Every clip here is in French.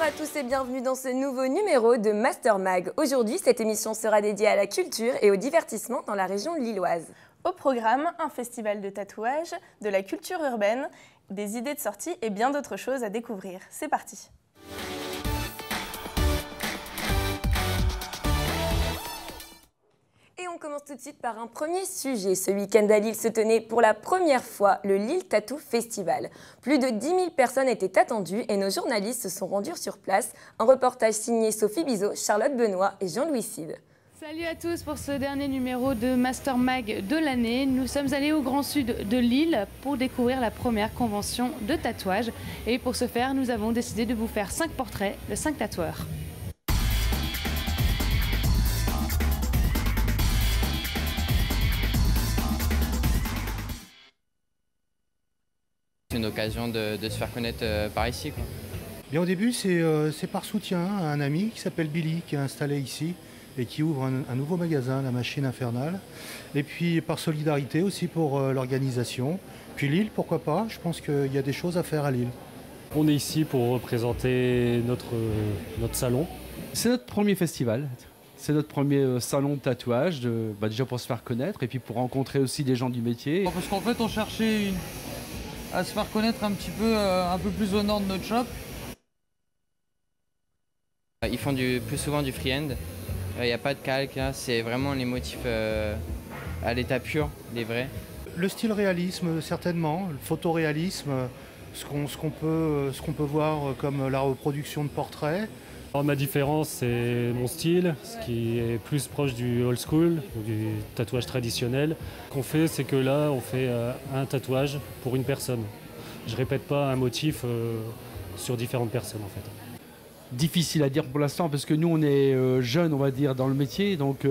Bonjour à tous et bienvenue dans ce nouveau numéro de Master Mag. Aujourd'hui, cette émission sera dédiée à la culture et au divertissement dans la région lilloise. Au programme, un festival de tatouage, de la culture urbaine, des idées de sortie et bien d'autres choses à découvrir. C'est parti! Et on commence tout de suite par un premier sujet. Ce week-end à Lille se tenait pour la première fois le Lille Tattoo Festival. Plus de 10 000 personnes étaient attendues et nos journalistes se sont rendus sur place. Un reportage signé Sophie Bizot, Charlotte Benoît et Jean-Louis Cid. Salut à tous pour ce dernier numéro de Master Mag de l'année. Nous sommes allés au Grand Sud de Lille pour découvrir la première convention de tatouage. Et pour ce faire, nous avons décidé de vous faire 5 portraits de 5 tatoueurs. C'est une occasion de se faire connaître par ici, quoi. Bien, au début, c'est par soutien à un ami qui s'appelle Billy, qui est installé ici et qui ouvre un nouveau magasin, la Machine Infernale. Et puis par solidarité aussi pour l'organisation. Puis Lille, pourquoi pas, je pense qu'il y a des choses à faire à Lille. On est ici pour représenter notre salon. C'est notre premier festival. C'est notre premier salon de tatouage, déjà pour se faire connaître et puis pour rencontrer aussi des gens du métier. Parce qu'en fait, on cherchait à se faire connaître un peu plus au nord de notre shop. Ils font plus souvent du freehand. Il n'y a pas de calque, c'est vraiment les motifs à l'état pur, les vrais. Le style réalisme, certainement, le photoréalisme, ce qu'on peut voir comme la reproduction de portraits. Alors, ma différence, c'est mon style, ce qui est plus proche du old school, du tatouage traditionnel. Ce qu'on fait, c'est que là, on fait un tatouage pour une personne. Je répète pas un motif sur différentes personnes, en fait. Difficile à dire pour l'instant parce que nous, on est jeunes, on va dire, dans le métier. Donc,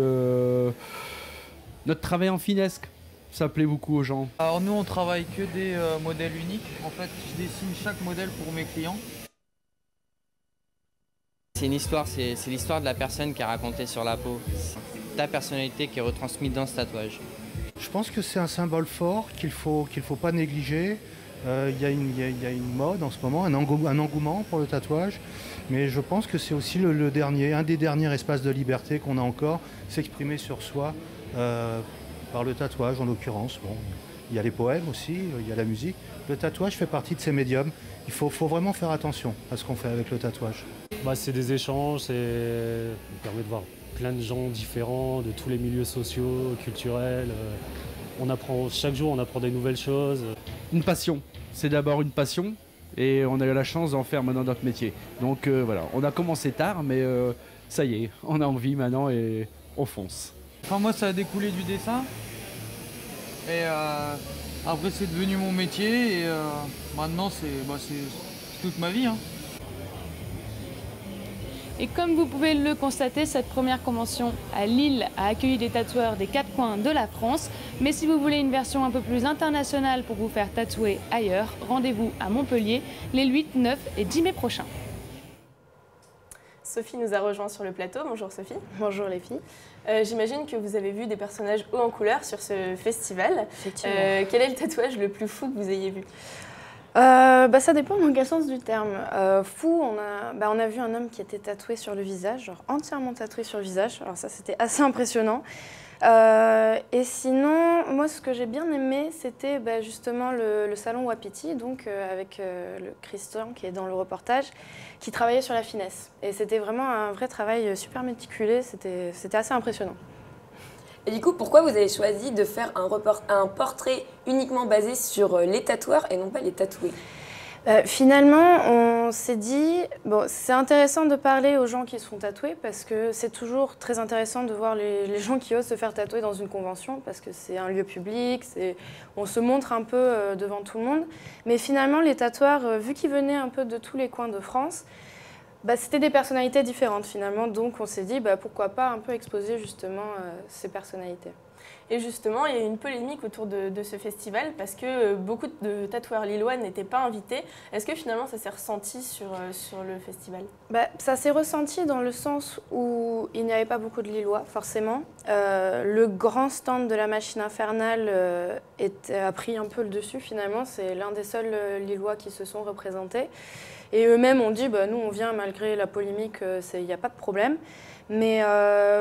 notre travail en finesque, ça plaît beaucoup aux gens. Alors nous, on travaille que des modèles uniques. En fait, je dessine chaque modèle pour mes clients. C'est une histoire, c'est l'histoire de la personne qui est racontée sur la peau. Ta personnalité qui est retransmise dans ce tatouage. Je pense que c'est un symbole fort qu'il faut pas négliger. Il y a une mode en ce moment, un engouement pour le tatouage. Mais je pense que c'est aussi un des derniers espaces de liberté qu'on a encore, s'exprimer sur soi par le tatouage en l'occurrence. Bon, il y a les poèmes aussi, il y a la musique. Le tatouage fait partie de ces médiums. Il faut vraiment faire attention à ce qu'on fait avec le tatouage. C'est des échanges, ça permet de voir plein de gens différents, de tous les milieux sociaux, culturels. Chaque jour, on apprend des nouvelles choses. Une passion, c'est d'abord une passion et on a eu la chance d'en faire maintenant notre métier. Donc voilà, on a commencé tard, mais ça y est, on a envie maintenant et on fonce. Enfin, moi, ça a découlé du dessin. Et après, c'est devenu mon métier et maintenant, c'est toute ma vie. Et comme vous pouvez le constater, cette première convention à Lille a accueilli des tatoueurs des 4 coins de la France. Mais si vous voulez une version un peu plus internationale pour vous faire tatouer ailleurs, rendez-vous à Montpellier les 8, 9 et 10 mai prochains. Sophie nous a rejoint sur le plateau. Bonjour Sophie. Bonjour les filles. J'imagine que vous avez vu des personnages haut en couleur sur ce festival. Quel est le tatouage le plus fou que vous ayez vu ? Ça dépend dans quel sens du terme. Fou, on a vu un homme qui était tatoué sur le visage, genre entièrement tatoué sur le visage. Alors ça, c'était assez impressionnant. Et sinon, moi, ce que j'ai bien aimé, c'était justement le salon Wapiti, donc avec le Christian qui est dans le reportage, qui travaillait sur la finesse. Et c'était vraiment un vrai travail super méticulé, c'était assez impressionnant. Et du coup, pourquoi vous avez choisi de faire un portrait uniquement basé sur les tatoueurs et non pas les tatoués ? Finalement, on s'est dit, c'est intéressant de parler aux gens qui se font tatouer parce que c'est toujours très intéressant de voir les gens qui osent se faire tatouer dans une convention parce que c'est un lieu public, on se montre un peu devant tout le monde. Mais finalement, les tatoueurs, vu qu'ils venaient un peu de tous les coins de France, c'était des personnalités différentes finalement, donc on s'est dit pourquoi pas un peu exposer justement ces personnalités. Et justement, il y a eu une polémique autour de ce festival parce que beaucoup de tatoueurs lillois n'étaient pas invités. Est-ce que finalement ça s'est ressenti sur le festival ? Ça s'est ressenti dans le sens où il n'y avait pas beaucoup de Lillois forcément. Le grand stand de la Machine Infernale a pris un peu le dessus finalement, c'est l'un des seuls Lillois qui se sont représentés. Et eux-mêmes ont dit, bah, nous on vient malgré la polémique, il n'y a pas de problème. Mais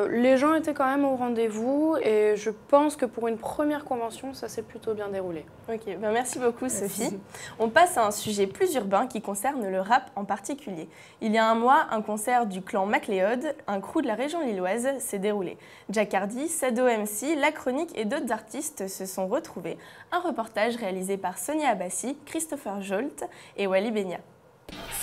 les gens étaient quand même au rendez-vous et je pense que pour une première convention, ça s'est plutôt bien déroulé. Ok, ben merci beaucoup Sophie. On passe à un sujet plus urbain qui concerne le rap en particulier. Il y a un mois, un concert du clan MacLeod, un crew de la région lilloise, s'est déroulé. Jack Hardy, Sado MC, La Chronique et d'autres artistes se sont retrouvés. Un reportage réalisé par Sonia Abbassi, Christopher Jolt et Wally Benia.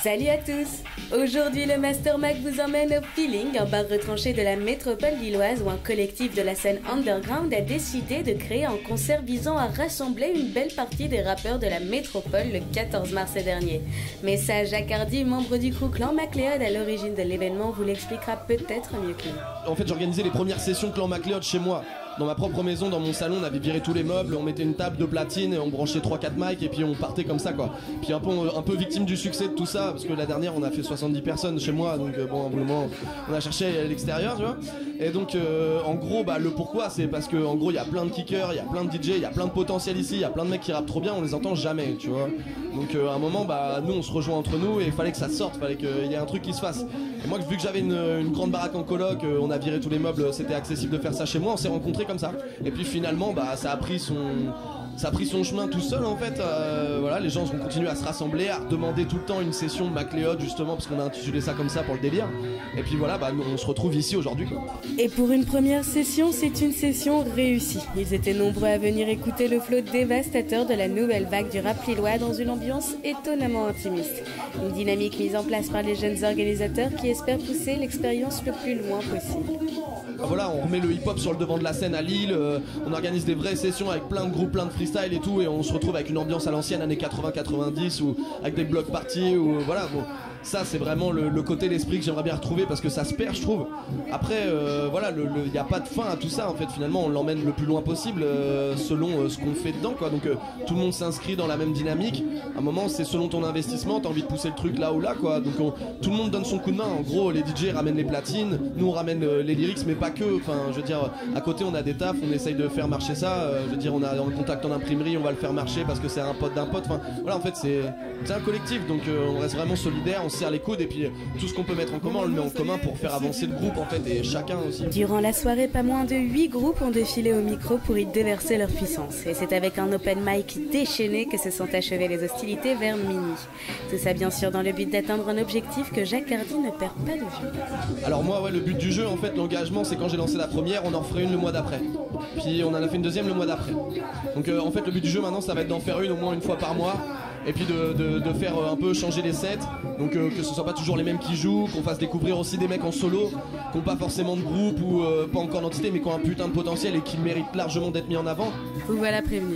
Salut à tous! Aujourd'hui, le Master Mac vous emmène au Feeling, un bar retranché de la métropole lilloise où un collectif de la scène underground a décidé de créer un concert visant à rassembler une belle partie des rappeurs de la métropole le 14 mars dernier. Mais ça, Jack Hardy, membre du crew Clan MacLeod à l'origine de l'événement, vous l'expliquera peut-être mieux que nous. En fait, j'organisais les premières sessions Clan MacLeod chez moi. Dans ma propre maison, dans mon salon, on avait viré tous les meubles, on mettait une table de platine, on branchait 3-4 mics et puis on partait comme ça quoi. Puis un peu victime du succès de tout ça, parce que la dernière on a fait 70 personnes chez moi, donc bon, à un moment on a cherché à l'extérieur, tu vois. Et donc en gros, le pourquoi, c'est parce que en gros il y a plein de kickers, il y a plein de DJ, il y a plein de potentiel ici, il y a plein de mecs qui rappent trop bien, on les entend jamais, tu vois. Donc à un moment, nous on se rejoint entre nous et il fallait que ça sorte, il fallait qu'il y ait un truc qui se fasse. Et moi, vu que j'avais une grande baraque en coloc, on a viré tous les meubles, c'était accessible de faire ça chez moi, on s'est rencontrés comme ça. Et puis finalement, ça a pris son chemin tout seul en fait. Voilà, les gens ont continué à se rassembler, à demander tout le temps une session de MacLeod justement parce qu'on a intitulé ça comme ça pour le délire. Et puis voilà, nous, on se retrouve ici aujourd'hui quoi. Et pour une première session, c'est une session réussie. Ils étaient nombreux à venir écouter le flot dévastateur de la nouvelle vague du rap lillois dans une ambiance étonnamment intimiste. Une dynamique mise en place par les jeunes organisateurs qui espèrent pousser l'expérience le plus loin possible. Voilà, on remet le hip-hop sur le devant de la scène à Lille, on organise des vraies sessions avec plein de groupes, plein de freestyle et tout, et on se retrouve avec une ambiance à l'ancienne, années 80-90, ou avec des blocs parties, ou voilà, bon. Ça c'est vraiment le côté l'esprit que j'aimerais bien retrouver parce que ça se perd je trouve. Après voilà, il n'y a pas de fin à tout ça en fait, finalement on l'emmène le plus loin possible selon ce qu'on fait dedans quoi. Donc tout le monde s'inscrit dans la même dynamique. À un moment c'est selon ton investissement, t'as envie de pousser le truc là ou là quoi. Donc tout le monde donne son coup de main. En gros les DJ ramènent les platines, nous on ramène les lyrics mais pas que. Enfin je veux dire à côté on a des tafs, on essaye de faire marcher ça. Je veux dire on a un contact en imprimerie, on va le faire marcher parce que c'est un pote d'un pote. Enfin voilà en fait c'est un collectif donc on reste vraiment solidaire. On serre les coudes et puis tout ce qu'on peut mettre en commun on le met en commun pour faire avancer le groupe en fait et chacun aussi. Durant la soirée, pas moins de 8 groupes ont défilé au micro pour y déverser leur puissance et c'est avec un open mic déchaîné que se sont achevées les hostilités vers minuit. Tout ça bien sûr dans le but d'atteindre un objectif que Jack Hardy ne perd pas de vue. Alors moi le but du jeu en fait, l'engagement c'est quand j'ai lancé la première, on en ferait une le mois d'après. Puis on en a fait une deuxième le mois d'après. Donc en fait le but du jeu maintenant ça va être d'en faire une au moins une fois par mois. Et puis de faire un peu changer les sets, donc que ce soit pas toujours les mêmes qui jouent, qu'on fasse découvrir aussi des mecs en solo, qui n'ont pas forcément de groupe ou pas encore d'entité, mais qui ont un putain de potentiel et qui méritent largement d'être mis en avant. Vous voilà prévenu.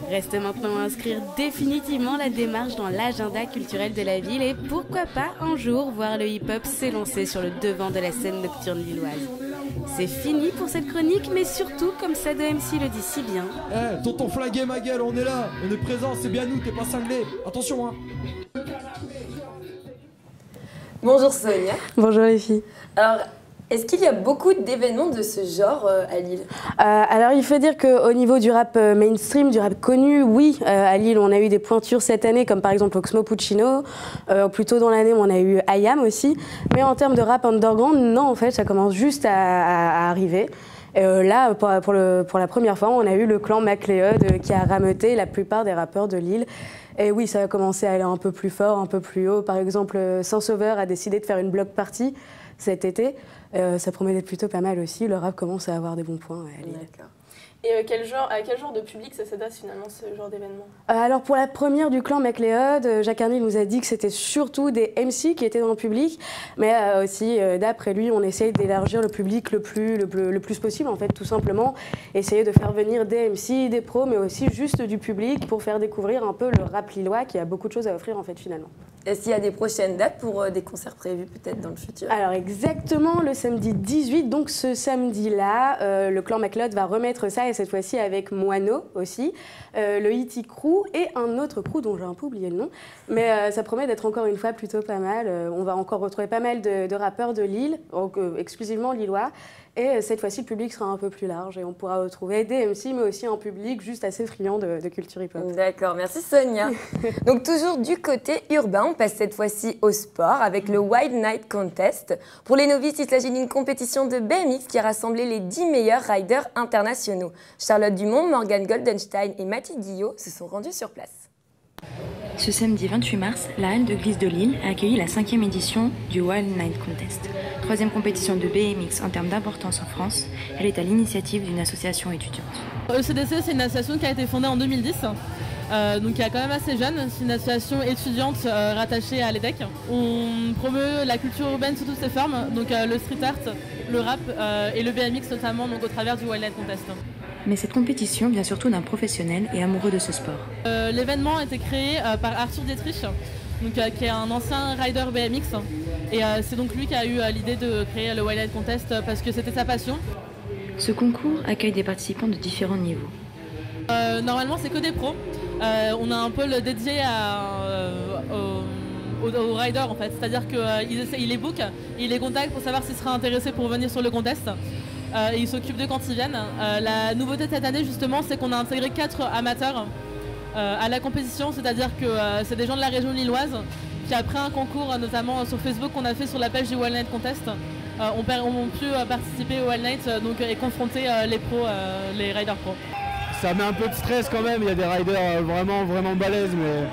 Reste maintenant à inscrire définitivement la démarche dans l'agenda culturel de la ville et pourquoi pas un jour voir le hip-hop s'élancer sur le devant de la scène nocturne lilloise. C'est fini pour cette chronique, mais surtout, comme Sado MC le dit si bien... Tonton flingué ma gueule, on est là, on est présent, c'est bien nous, t'es pas cinglé, attention hein. Bonjour Sonia. Bonjour les filles. Alors, est-ce qu'il y a beaucoup d'événements de ce genre à Lille? Alors il faut dire qu'au niveau du rap mainstream, du rap connu, oui, à Lille on a eu des pointures cette année comme par exemple Oxmo Puccino, plus tôt dans l'année on a eu IAM aussi, mais en termes de rap underground, non en fait ça commence juste à arriver. Là, pour la première fois, on a eu le clan MacLeod qui a rameuté la plupart des rappeurs de Lille. Et oui, ça a commencé à aller un peu plus fort, un peu plus haut. Par exemple, Saint-Sauveur a décidé de faire une block party cet été. Ça promet d'être plutôt pas mal aussi. Le rap commence à avoir des bons points à Lille. D'accord. Et à quel genre de public ça s'adresse finalement ce genre d'événement? Alors pour la première du clan MacLeod, Jack Hardy nous a dit que c'était surtout des MC qui étaient dans le public, mais aussi d'après lui on essaye d'élargir le public le plus possible en fait, tout simplement essayer de faire venir des MC, des pros, mais aussi juste du public pour faire découvrir un peu le rap lillois qui a beaucoup de choses à offrir en fait finalement. Est-ce qu'il y a des prochaines dates pour des concerts prévus peut-être dans le futur? Alors exactement, le samedi 18, donc ce samedi-là, le clan MacLeod va remettre ça, et cette fois-ci avec Moineau aussi, le E.T. Crew et un autre crew dont j'ai un peu oublié le nom, mais ça promet d'être encore une fois plutôt pas mal. On va encore retrouver pas mal de rappeurs de Lille, donc exclusivement lillois. Et cette fois-ci, le public sera un peu plus large et on pourra retrouver des MC, mais aussi un public juste assez friand de culture hip-hop. D'accord, merci Sonia. Donc toujours du côté urbain, passe cette fois-ci au sport avec le Wild Night Contest. Pour les novices, il s'agit d'une compétition de BMX qui a rassemblé les 10 meilleurs riders internationaux. Charlotte Dumont, Morgane Goldenstein et Mathilde Guillot se sont rendus sur place. Ce samedi 28 mars, la Halle de glisse de Lille a accueilli la 5e édition du Wild Night Contest. 3e compétition de BMX en termes d'importance en France. Elle est à l'initiative d'une association étudiante. ECDC, c'est une association qui a été fondée en 2010, donc qui est quand même assez jeune. C'est une association étudiante rattachée à l'EDEC. On promeut la culture urbaine sous toutes ses formes, donc le street art, le rap et le BMX notamment, donc au travers du Wild Night Contest. Mais cette compétition vient surtout d'un professionnel et amoureux de ce sport. L'événement a été créé par Arthur Dietrich, donc, qui est un ancien rider BMX. Et c'est donc lui qui a eu l'idée de créer le Wild Night Contest parce que c'était sa passion. Ce concours accueille des participants de différents niveaux. Normalement, c'est que des pros. On a un pôle dédié aux riders en fait, c'est-à-dire qu'il les book, il les contacte pour savoir s'ils seraient intéressés pour venir sur le contest. Et ils s'occupent d'eux quand ils viennent. La nouveauté de cette année justement, c'est qu'on a intégré 4 amateurs à la compétition, c'est-à-dire que c'est des gens de la région lilloise qui, après un concours notamment sur Facebook qu'on a fait sur la page du Wild Night Contest, ont pu participer au Wild Night et confronter les pros, les riders pros. Ça met un peu de stress quand même, il y a des riders vraiment balèzes, mais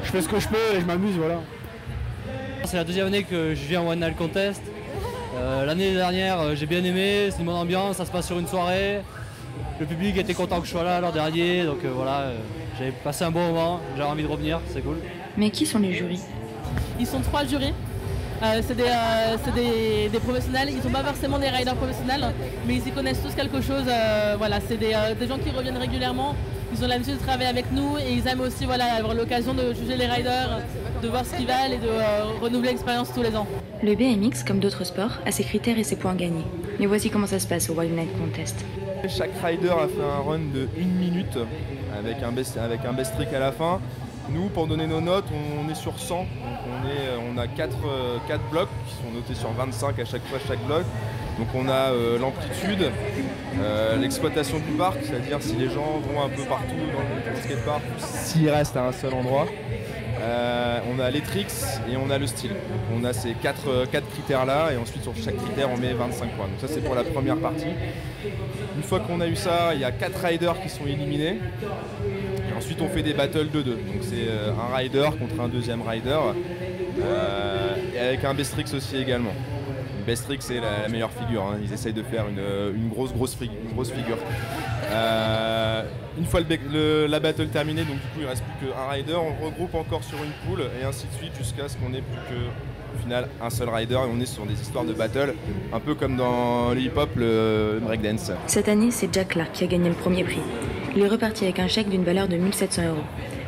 je fais ce que je peux et je m'amuse, voilà. C'est la 2e année que je viens au Wild Night Contest. L'année dernière, j'ai bien aimé, c'est une bonne ambiance, ça se passe sur une soirée. Le public était content que je sois là l'an dernier, donc voilà, j'ai passé un bon moment, j'ai envie de revenir, c'est cool. Mais qui sont les jurys? Ils sont 3 jurys. C'est des professionnels, ils ne sont pas forcément des riders professionnels, mais ils y connaissent tous quelque chose. Voilà, c'est des gens qui reviennent régulièrement, ils ont l'habitude de travailler avec nous et ils aiment aussi voilà, avoir l'occasion de juger les riders, de voir ce qu'ils valent et de renouveler l'expérience tous les ans. Le BMX, comme d'autres sports, a ses critères et ses points gagnés. Mais voici comment ça se passe au Wild Night Contest. Chaque rider a fait un run de 1 minute avec un best trick à la fin. Nous, pour donner nos notes, on est sur 100. Donc on a 4 blocs qui sont notés sur 25 à chaque fois, chaque bloc. Donc on a l'amplitude, l'exploitation du parc, c'est-à-dire si les gens vont un peu partout dans le skatepark, s'ils restent à un seul endroit. On a les tricks et on a le style. Donc on a ces 4 critères-là et ensuite sur chaque critère on met 25 points. Donc ça c'est pour la première partie. Une fois qu'on a eu ça, il y a 4 riders qui sont éliminés. Et ensuite on fait des battles de 2. Donc c'est un rider contre un deuxième rider et avec un best tricks aussi également. Best trick c'est la meilleure figure, hein. Ils essayent de faire une grosse figure. Une fois la battle terminée, donc du coup il ne reste plus qu'un rider, on regroupe encore sur une poule et ainsi de suite jusqu'à ce qu'on ait plus que au final un seul rider et on est sur des histoires de battle, un peu comme dans le hip-hop, le breakdance. Cette année, c'est Jack Clark qui a gagné le premier prix. Il est reparti avec un chèque d'une valeur de 1 700 €.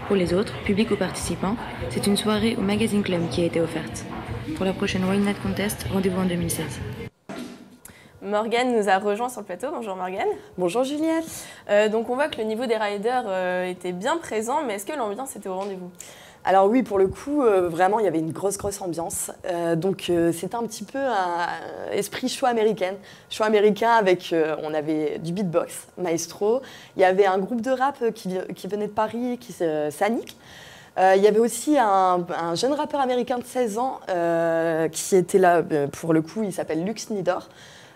Pour les autres, public ou participants, c'est une soirée au Magazine Club qui a été offerte. Pour la prochaine Wild Night Contest, rendez-vous en 2016. Morgane nous a rejoint sur le plateau. Bonjour Morgane. Bonjour Juliette. Donc on voit que le niveau des riders était bien présent, mais est-ce que l'ambiance était au rendez-vous? Alors oui, pour le coup, vraiment, il y avait une grosse ambiance. C'était un petit peu un esprit show américain. Show américain avec, on avait du beatbox, Maestro. Il y avait un groupe de rap qui venait de Paris, Sanic. Il y avait aussi un jeune rappeur américain de 16 ans qui était là, pour le coup, il s'appelle Lux Nidor.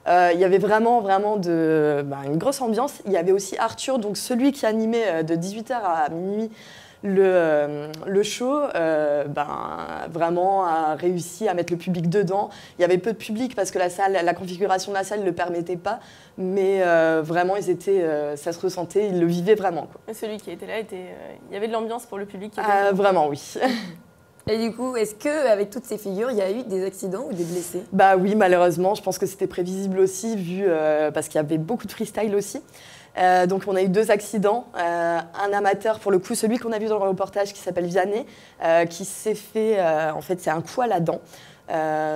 Il y avait vraiment une grosse ambiance. Il y avait aussi Arthur, donc celui qui animait de 18h à minuit le show, vraiment a réussi à mettre le public dedans. Il y avait peu de public parce que la configuration de la salle ne le permettait pas, mais vraiment ça se ressentait, ils le vivaient vraiment, quoi. Et celui qui était là, il y avait de l'ambiance pour le public. Vraiment, oui. Et du coup, est-ce qu'avec toutes ces figures, il y a eu des accidents ou des blessés? Bah oui, malheureusement, je pense que c'était prévisible aussi, parce qu'il y avait beaucoup de freestyle aussi. Donc on a eu 2 accidents, un amateur pour le coup, celui qu'on a vu dans le reportage qui s'appelle Vianney, qui s'est fait, en fait c'est un coup à la dent,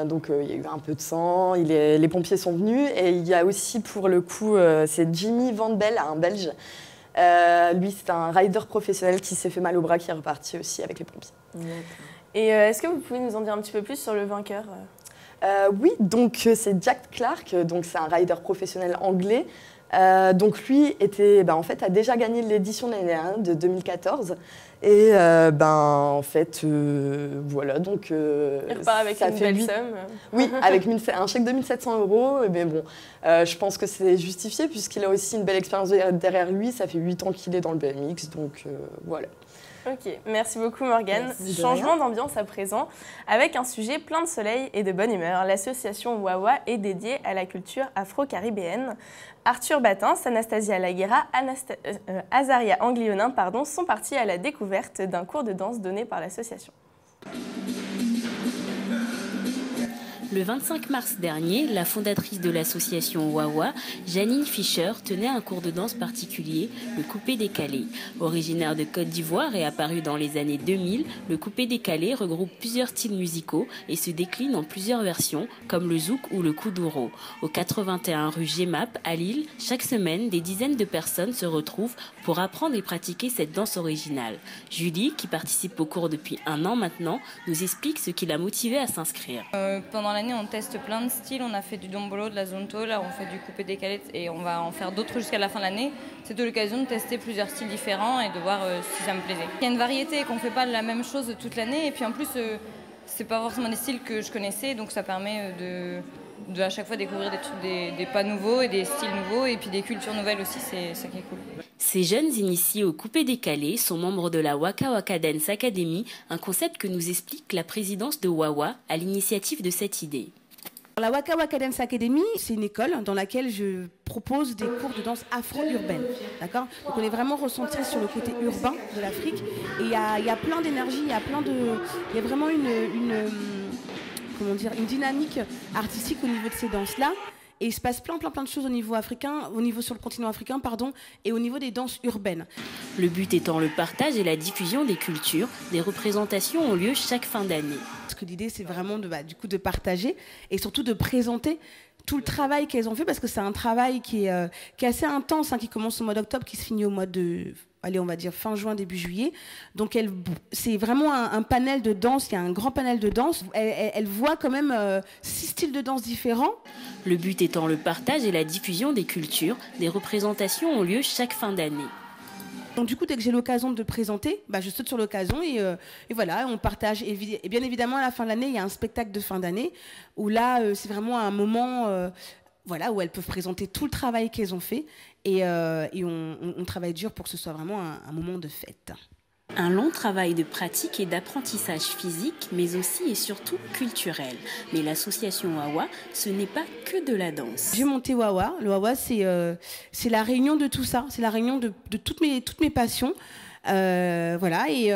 donc il y a eu un peu de sang, les pompiers sont venus et il y a aussi pour le coup, c'est Jimmy Van Bell, un Belge, lui c'est un rider professionnel qui s'est fait mal au bras qui est reparti aussi avec les pompiers. Et est-ce que vous pouvez nous en dire un petit peu plus sur le vainqueur? Oui, donc c'est Jack Clark, donc c'est un rider professionnel anglais. Donc lui en fait, a déjà gagné l'édition de l'année dernière, de 2014. Et en fait, voilà, donc il repart avec ça une fait belle somme. Oui, avec un chèque de 1 700 €. Mais bon, je pense que c'est justifié puisqu'il a aussi une belle expérience derrière lui. Ça fait 8 ans qu'il est dans le BMX, donc voilà. Ok, merci beaucoup Morgane. Changement d'ambiance à présent, avec un sujet plein de soleil et de bonne humeur. L'association Wawa est dédiée à la culture afro-caribéenne. Arthur Batins, Anastasia Laguera, Azaria Anglionin sont partis à la découverte d'un cours de danse donné par l'association. Le 25 mars dernier, la fondatrice de l'association Wawa, Janine Fischer, tenait un cours de danse particulier, le coupé-décalé. Originaire de Côte d'Ivoire et apparu dans les années 2000, le coupé-décalé regroupe plusieurs styles musicaux et se décline en plusieurs versions, comme le zouk ou le kuduro. Au 81 rue Gemap, à Lille, chaque semaine, des dizaines de personnes se retrouvent pour apprendre et pratiquer cette danse originale. Julie, qui participe au cours depuis 1 an maintenant, nous explique ce qui l'a motivée à s'inscrire. Pendant l'année, on teste plein de styles. On a fait du dombolo, de la zonto, là on fait du coupé décalé et on va en faire d'autres jusqu'à la fin de l'année. C'était l'occasion de tester plusieurs styles différents et de voir si ça me plaisait. Il y a une variété et qu'on ne fait pas la même chose toute l'année. Et puis en plus, c'est pas forcément des styles que je connaissais, donc ça permet de à chaque fois découvrir des trucs, des pas nouveaux et des styles nouveaux et puis des cultures nouvelles aussi, c'est ça qui est cool. Ces jeunes initiés au coupé-décalé sont membres de la Waka Waka Dance Academy, un concept que nous explique la présidence de Wawa à l'initiative de cette idée. La Waka Waka Dance Academy, c'est une école dans laquelle je propose des cours de danse afro-urbaine. D'accord ? Donc on est vraiment recentré sur le côté urbain de l'Afrique et il y a plein d'énergie, il y a vraiment une dynamique artistique au niveau de ces danses-là. Et il se passe plein de choses au niveau sur le continent africain, et au niveau des danses urbaines. Le but étant le partage et la diffusion des cultures, des représentations ont lieu chaque fin d'année. Parce que l'idée, c'est vraiment de partager et surtout de présenter tout le travail qu'elles ont fait, parce que c'est un travail qui est assez intense, qui commence au mois d'octobre, qui se finit au mois de... Allez, on va dire fin juin, début juillet. Donc, c'est vraiment un panel de danse. Il y a un grand panel de danse. Elle voit quand même 6 styles de danse différents. Le but étant le partage et la diffusion des cultures, des représentations ont lieu chaque fin d'année. Donc du coup, dès que j'ai l'occasion de présenter, je saute sur l'occasion et voilà, on partage. Et bien évidemment, à la fin de l'année, il y a un spectacle de fin d'année où là, c'est vraiment un moment où elles peuvent présenter tout le travail qu'elles ont fait et on travaille dur pour que ce soit vraiment un moment de fête. Un long travail de pratique et d'apprentissage physique, mais aussi et surtout culturel. Mais l'association Wawa, ce n'est pas que de la danse. J'ai monté Wawa. Le Wawa, c'est la réunion de tout ça. C'est la réunion de toutes mes passions. Voilà. Et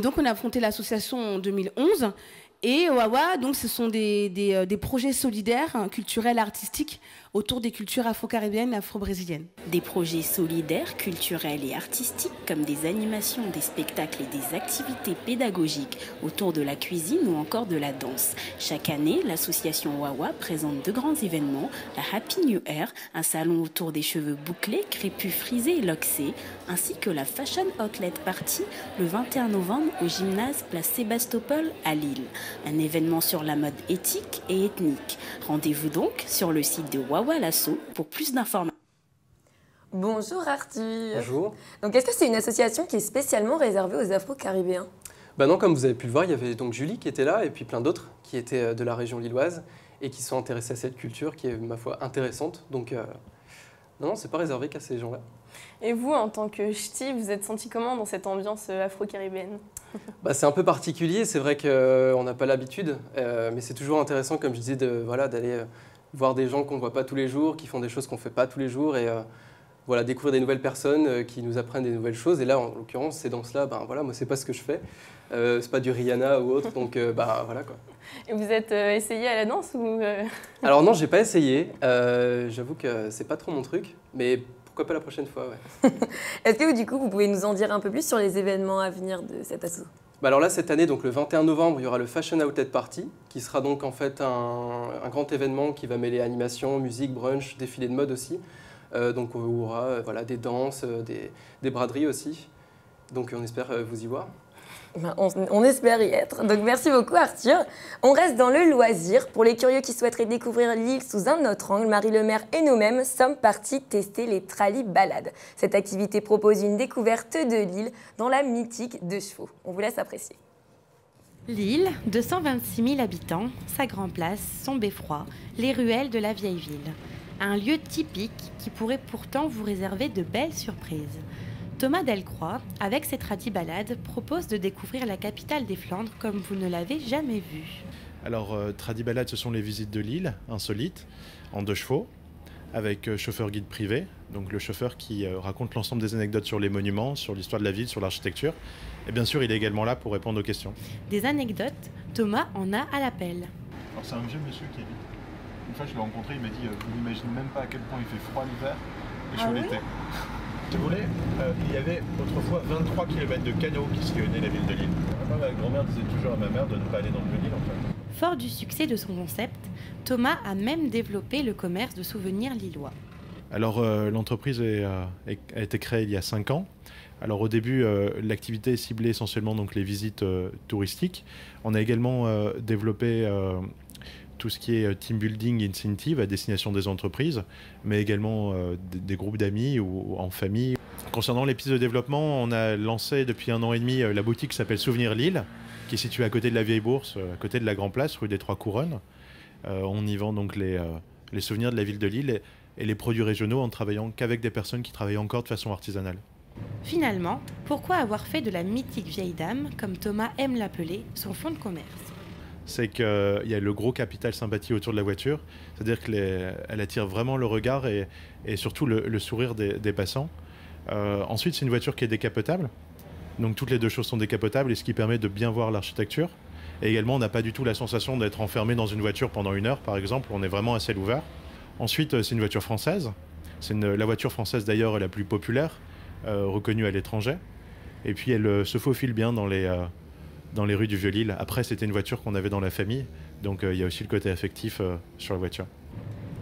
donc, on a fondé l'association en 2011. Et Wawa, donc, ce sont des projets solidaires, culturels, artistiques, autour des cultures afro-caribéennes et afro-brésiliennes. Des projets solidaires, culturels et artistiques comme des animations, des spectacles et des activités pédagogiques autour de la cuisine ou encore de la danse. Chaque année, l'association Wawa présente 2 grands événements, la Happy New Hair, un salon autour des cheveux bouclés, crépus frisés et loxés, ainsi que la Fashion Outlet Party le 21 novembre au gymnase Place Sébastopol à Lille. Un événement sur la mode éthique et ethnique. Rendez-vous donc sur le site de Wawa Lasso pour plus d'informations. Bonjour Arthur. Bonjour. Donc est-ce que c'est une association qui est spécialement réservée aux Afro-Caribéens ? Non, comme vous avez pu le voir, il y avait donc Julie qui était là et puis plein d'autres qui étaient de la région lilloise et qui sont intéressés à cette culture qui est, ma foi, intéressante. Donc non, c'est pas réservé qu'à ces gens-là. Et vous, en tant que ch'ti, vous êtes senti comment dans cette ambiance afro-caribéenne ? C'est un peu particulier, c'est vrai qu'on n'a pas l'habitude, mais c'est toujours intéressant, comme je disais, d'aller voir des gens qu'on ne voit pas tous les jours, qui font des choses qu'on ne fait pas tous les jours, et découvrir des nouvelles personnes qui nous apprennent des nouvelles choses. Et là, en l'occurrence, ces danses-là, moi, c'est pas ce que je fais. C'est pas du Rihanna ou autre, donc voilà quoi. Et vous êtes essayé à la danse ou Alors non, j'ai pas essayé. J'avoue que c'est pas trop mon truc, mais pourquoi pas la prochaine fois, ouais. Est-ce que du coup, vous pouvez nous en dire un peu plus sur les événements à venir de cette asso ? Alors là, cette année, donc le 21 novembre, il y aura le Fashion Outlet Party, qui sera donc en fait un grand événement qui va mêler animation, musique, brunch, défilé de mode aussi. Donc on aura des danses, des braderies aussi. Donc on espère vous y voir. On espère y être. Donc merci beaucoup Arthur. On reste dans le loisir. Pour les curieux qui souhaiteraient découvrir l'île sous un autre angle, Marie Lemaire et nous-mêmes sommes partis tester les trallyes-balades. Cette activité propose une découverte de l'île dans la mythique Deux Chevaux. On vous laisse apprécier. L'île, 226 000 habitants, sa grande place, son beffroi, les ruelles de la vieille ville. Un lieu typique qui pourrait pourtant vous réserver de belles surprises. Thomas Delcroix, avec ses tradi-balades, propose de découvrir la capitale des Flandres comme vous ne l'avez jamais vue. Alors, tradi-balades, ce sont les visites de l'île, insolites, en 2 chevaux, avec chauffeur guide privé, donc le chauffeur qui raconte l'ensemble des anecdotes sur les monuments, sur l'histoire de la ville, sur l'architecture. Et bien sûr, il est également là pour répondre aux questions. Des anecdotes, Thomas en a à l'appel. Alors, c'est un vieux monsieur qui habite. Une fois, je l'ai rencontré, il m'a dit vous n'imaginez même pas à quel point il fait froid l'hiver et chaud l'été. Si vous voulez, il y avait autrefois 23 km de canaux qui sillonnaient la ville de Lille. Ma grand-mère disait toujours à ma mère de ne pas aller dans le Vieux-Lille en fait. Fort du succès de son concept, Thomas a même développé le commerce de souvenirs lillois. Alors l'entreprise a été créée il y a 5 ans. Alors au début, l'activité est ciblée essentiellement donc les visites touristiques. On a également développé tout ce qui est team building incentive à destination des entreprises, mais également des groupes d'amis ou en famille. Concernant les pistes de développement, on a lancé depuis 1 an et demi la boutique qui s'appelle Souvenir Lille, qui est située à côté de la Vieille Bourse, à côté de la Grand Place, rue des Trois Couronnes. On y vend donc les souvenirs de la ville de Lille et les produits régionaux en travaillant qu'avec des personnes qui travaillent encore de façon artisanale. Finalement, pourquoi avoir fait de la mythique vieille dame, comme Thomas aime l'appeler, son fonds de commerce? C'est qu'il y a le gros capital sympathie autour de la voiture, c'est-à-dire qu'elle attire vraiment le regard et surtout le sourire des passants. Ensuite, c'est une voiture qui est décapotable, donc toutes les 2 choses sont décapotables, et ce qui permet de bien voir l'architecture. Et également, on n'a pas du tout la sensation d'être enfermé dans une voiture pendant 1 heure, par exemple, on est vraiment à ciel ouvert. Ensuite, c'est une voiture française, c'est la voiture française d'ailleurs la plus populaire, reconnue à l'étranger, et puis elle se faufile bien dans les rues du Vieux-Lille. Après, c'était une voiture qu'on avait dans la famille, donc il y a aussi le côté affectif sur la voiture.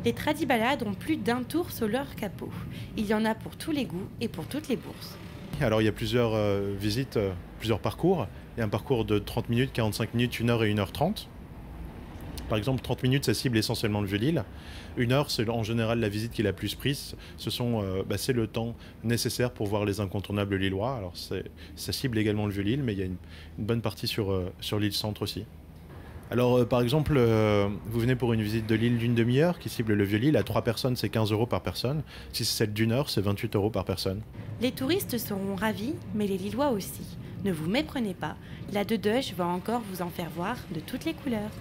Les tradi-balades ont plus d'1 tour sur leur capot. Il y en a pour tous les goûts et pour toutes les bourses. Alors il y a plusieurs visites, plusieurs parcours. Il y a un parcours de 30 minutes, 45 minutes, 1 heure et 1h30. Par exemple, 30 minutes, ça cible essentiellement le Vieux-Lille. 1 heure, c'est en général la visite qui est la plus prise. C'est le temps nécessaire pour voir les incontournables lillois. Alors ça cible également le Vieux-Lille, mais il y a une bonne partie sur l'île Centre aussi. Alors par exemple, vous venez pour une visite de l'île d'1 demi-heure qui cible le Vieux-Lille. À 3 personnes, c'est 15 € par personne. Si c'est celle d'1 heure, c'est 28 € par personne. Les touristes seront ravis, mais les Lillois aussi. Ne vous méprenez pas, la Dedeuche va encore vous en faire voir de toutes les couleurs.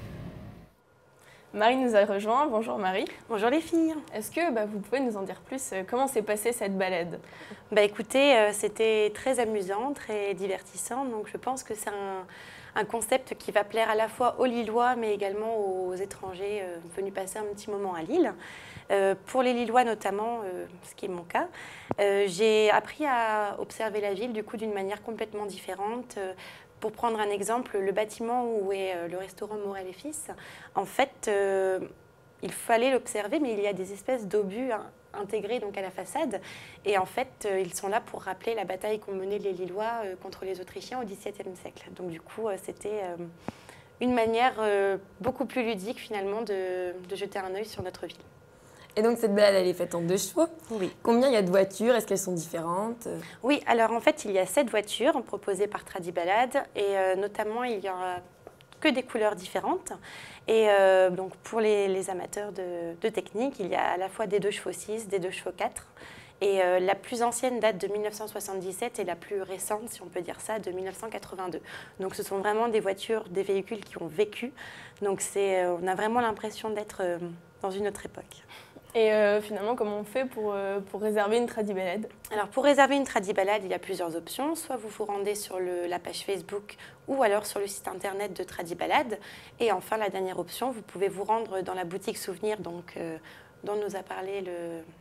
Marie nous a rejoint. Bonjour Marie. Bonjour les filles. Est-ce que vous pouvez nous en dire plus? Comment s'est passée cette balade? Écoutez, c'était très amusant, très divertissant. Donc je pense que c'est un concept qui va plaire à la fois aux Lillois, mais également aux étrangers venus passer un petit moment à Lille. Pour les Lillois notamment, ce qui est mon cas, j'ai appris à observer la ville du coup d'une manière complètement différente. Pour prendre un exemple, le bâtiment où est le restaurant Morel et Fils, en fait, il fallait l'observer, mais il y a des espèces d'obus intégrés donc à la façade. Et en fait, ils sont là pour rappeler la bataille qu'ont menée les Lillois contre les Autrichiens au XVIIe siècle. Donc du coup, c'était une manière beaucoup plus ludique finalement de jeter un œil sur notre ville. Et donc cette balade, elle est faite en 2 chevaux. Oui. Combien il y a de voitures? Est-ce qu'elles sont différentes? Oui, alors en fait, il y a 7 voitures proposées par tradi-balade et notamment, il y aura que des couleurs différentes. Et donc pour les amateurs de technique, il y a à la fois des 2 chevaux 6, des 2 chevaux 4. Et la plus ancienne date de 1977 et la plus récente, si on peut dire ça, de 1982. Donc ce sont vraiment des voitures, des véhicules qui ont vécu. Donc on a vraiment l'impression d'être dans une autre époque. Et finalement, comment on fait pour réserver une tradi-balade? Alors pour réserver une tradi-balade, il y a plusieurs options. Soit vous vous rendez sur la page Facebook ou alors sur le site internet de tradi-balade. Et enfin, la dernière option, vous pouvez vous rendre dans la boutique Souvenir, donc dont nous a parlé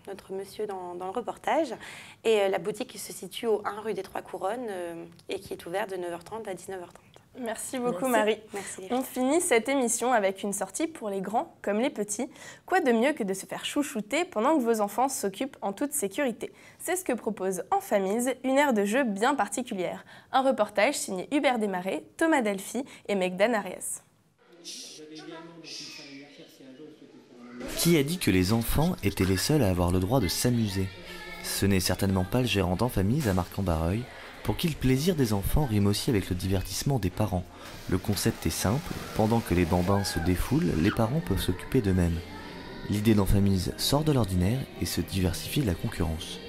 notre monsieur dans le reportage. Et la boutique qui se situe au 1 rue des Trois Couronnes et qui est ouverte de 9h30 à 19h30. Merci beaucoup Merci. Marie. Merci. On finit cette émission avec une sortie pour les grands comme les petits. Quoi de mieux que de se faire chouchouter pendant que vos enfants s'occupent en toute sécurité? C'est ce que propose Enfamise, une aire de jeu bien particulière. Un reportage signé Hubert Desmarais, Thomas Delphi et Megdan Arias. Qui a dit que les enfants étaient les seuls à avoir le droit de s'amuser? Ce n'est certainement pas le gérant d'Enfamise à Marc-en-Barreuil, pour qui le plaisir des enfants rime aussi avec le divertissement des parents. Le concept est simple, pendant que les bambins se défoulent, les parents peuvent s'occuper d'eux-mêmes. L'idée d'Enfamise sort de l'ordinaire et se diversifie de la concurrence.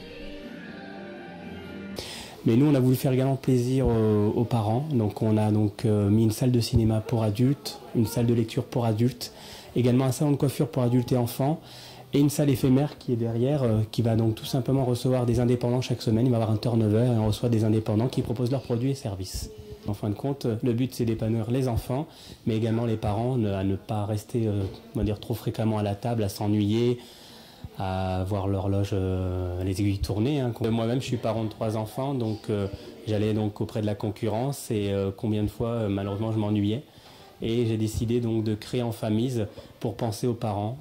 Mais nous, on a voulu faire également plaisir aux parents. Donc on a mis une salle de cinéma pour adultes, une salle de lecture pour adultes, également un salon de coiffure pour adultes et enfants, et une salle éphémère qui est derrière, qui va donc tout simplement recevoir des indépendants chaque semaine. Il va y avoir un turnover et on reçoit des indépendants qui proposent leurs produits et services. En fin de compte, le but c'est d'épanouir les enfants, mais également les parents à ne pas rester on va dire, trop fréquemment à la table, à s'ennuyer, à voir l'horloge, les aiguilles tourner. Moi-même, je suis parent de 3 enfants, donc j'allais donc auprès de la concurrence et combien de fois, malheureusement, je m'ennuyais. Et j'ai décidé donc de créer Enfamise pour penser aux parents.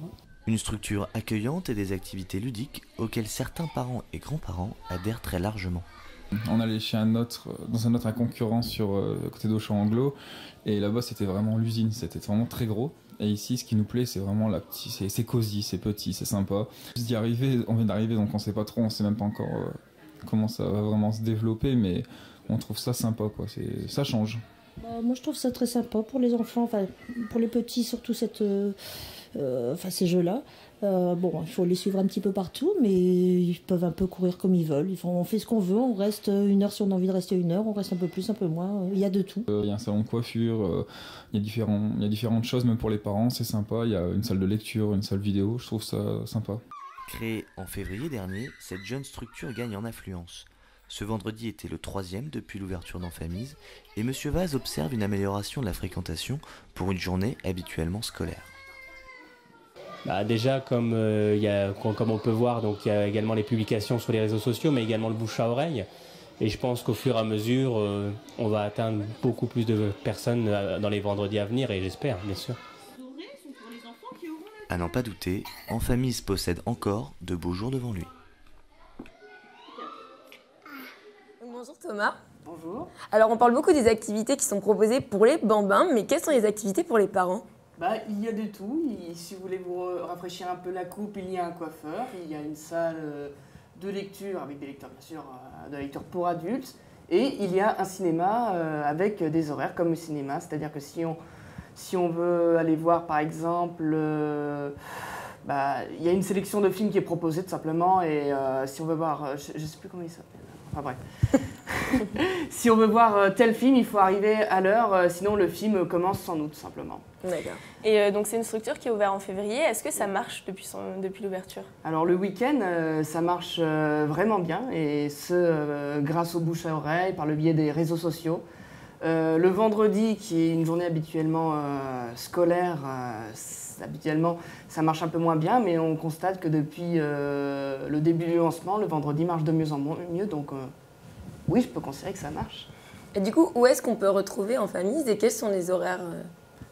Une structure accueillante et des activités ludiques auxquelles certains parents et grands-parents adhèrent très largement. On allait chez dans un autre concurrent sur côté d'Auchan-Anglo, et là-bas c'était vraiment l'usine, c'était vraiment très gros. Et ici, ce qui nous plaît, c'est vraiment c'est cosy, c'est petit, c'est sympa. D'y arriver, on vient d'arriver, donc on sait pas trop, on sait même pas encore comment ça va vraiment se développer, mais on trouve ça sympa, quoi. Ça change. Moi, je trouve ça très sympa pour les enfants, pour les petits, surtout ces jeux-là. Il faut les suivre un petit peu partout, mais ils peuvent un peu courir comme ils veulent. On fait ce qu'on veut, on reste 1 heure si on a envie de rester 1 heure, on reste un peu plus, un peu moins, il y a de tout. Il y a un salon de coiffure, il y a différentes choses, même pour les parents, c'est sympa. Il y a une salle de lecture, une salle vidéo, je trouve ça sympa. Créée en février dernier, cette jeune structure gagne en affluence. Ce vendredi était le 3e depuis l'ouverture d'Enfamise, et M. Vaz observe une amélioration de la fréquentation pour une journée habituellement scolaire. Déjà, comme on peut voir, il y a également les publications sur les réseaux sociaux, mais également le bouche à oreille. Et je pense qu'au fur et à mesure, on va atteindre beaucoup plus de personnes dans les vendredis à venir, et j'espère, bien sûr. À n'en pas douter, Enfamise possède encore de beaux jours devant lui. Bonjour Thomas. Bonjour. Alors on parle beaucoup des activités qui sont proposées pour les bambins, mais quelles sont les activités pour les parents? Il y a de tout. Si vous voulez vous rafraîchir un peu la coupe, il y a un coiffeur, il y a une salle de lecture avec des lecteurs, bien sûr, de lecture pour adultes, et il y a un cinéma avec des horaires comme le cinéma, c'est-à-dire que si on veut aller voir par exemple, il y a une sélection de films qui est proposée tout simplement, et si on veut voir, je ne sais plus comment il s'appelle. Enfin bref. Si on veut voir tel film, il faut arriver à l'heure, sinon le film commence sans nous, tout simplement. D'accord. Et donc c'est une structure qui est ouverte en février. Est-ce que ça marche depuis l'ouverture? Alors le week-end, ça marche vraiment bien, et ce, grâce aux bouche à oreille, par le biais des réseaux sociaux. Le vendredi, qui est une journée habituellement scolaire, habituellement ça marche un peu moins bien, mais on constate que depuis le début du lancement, le vendredi marche de mieux en mieux, donc oui, je peux considérer que ça marche. Et du coup, où est-ce qu'on peut retrouver Enfamise et quels sont les horaires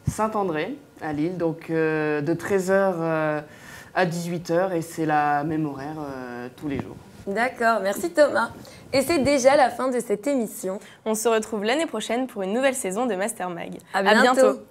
Saint-André, à Lille, donc de 13h à 18h, et c'est la même horaire tous les jours. D'accord, merci Thomas. Et c'est déjà la fin de cette émission. On se retrouve l'année prochaine pour une nouvelle saison de Master Mag. À bientôt.